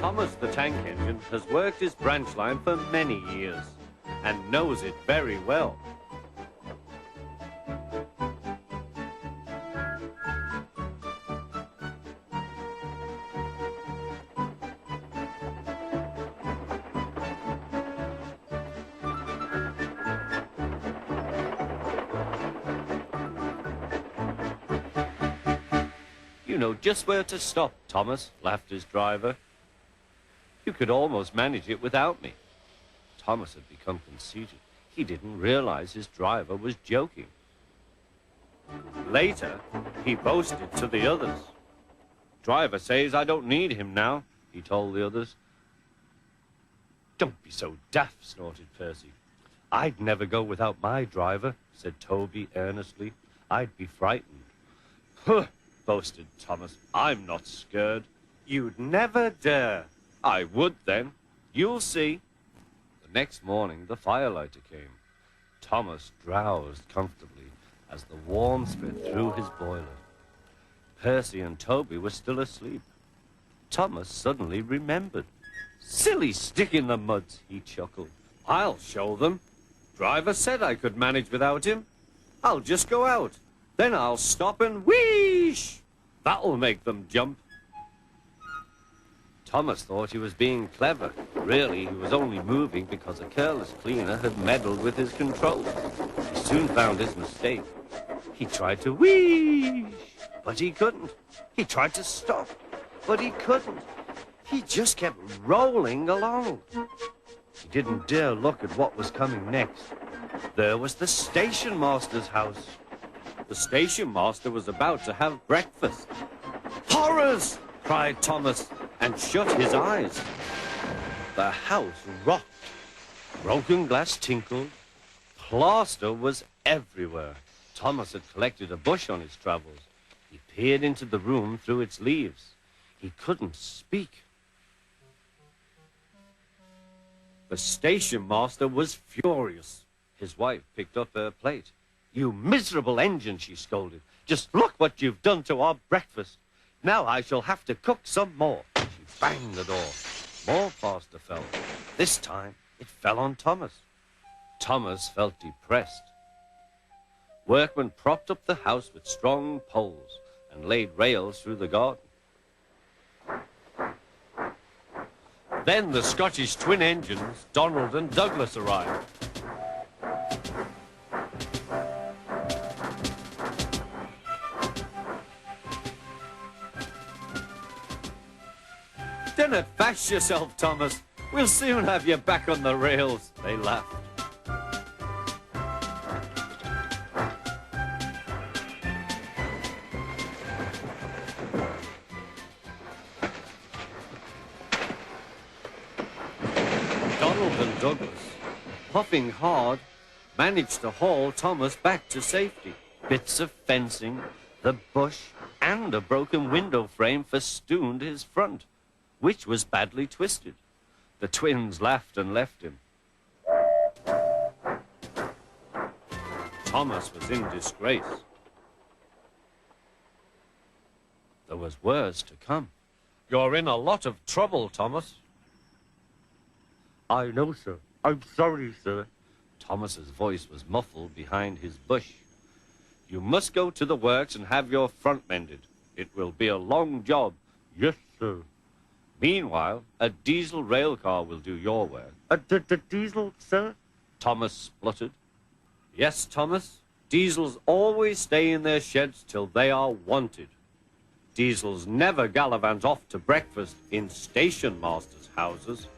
Thomas the tank engine has worked his branch line for many years and knows it very well. You know just where to stop, Thomas, laughed his driver. You could almost manage it without me. Thomas had become conceited. He didn't realize his driver was joking. Later, he boasted to the others. Driver says I don't need him now, he told the others. Don't be so daft, snorted Percy. I'd never go without my driver, said Toby earnestly. I'd be frightened. Huh, boasted Thomas. I'm not scared. You'd never dare. I would then. You'll see. The next morning, the firelighter came. Thomas drowsed comfortably as the warmth spread through his boiler. Percy and Toby were still asleep. Thomas suddenly remembered. Silly stick in the mud, he chuckled. I'll show them. Driver said I could manage without him. I'll just go out. Then I'll stop and wheesh! That'll make them jump. Thomas thought he was being clever. Really, he was only moving because a careless cleaner had meddled with his controls. He soon found his mistake. He tried to wheesh, but he couldn't. He tried to stop, but he couldn't. He just kept rolling along. He didn't dare look at what was coming next. There was the station master's house. The station master was about to have breakfast. Horrors! Cried Thomas, and shut his eyes. The house rocked. Broken glass tinkled. Plaster was everywhere. Thomas had collected a bush on his travels. He peered into the room through its leaves. He couldn't speak. The station master was furious. His wife picked up her plate. You miserable engine, she scolded. Just look what you've done to our breakfast. Now I shall have to cook some more. She banged the door. More plaster fell. This time, it fell on Thomas. Thomas felt depressed. Workmen propped up the house with strong poles and laid rails through the garden. Then the Scottish twin engines, Donald and Douglas, arrived. Don't bash yourself, Thomas. We'll soon have you back on the rails, they laughed. Donald and Douglas, puffing hard, managed to haul Thomas back to safety. Bits of fencing, the bush, and a broken window frame festooned his front, which was badly twisted. The twins laughed and left him. Thomas was in disgrace. There was worse to come. You're in a lot of trouble, Thomas. I know, sir. I'm sorry, sir. Thomas's voice was muffled behind his bush. You must go to the works and have your front mended. It will be a long job. Yes, sir. Meanwhile, a diesel rail car will do your work. The diesel, sir? Thomas spluttered. Yes, Thomas. Diesels always stay in their sheds till they are wanted. Diesels never gallivant off to breakfast in station masters' houses.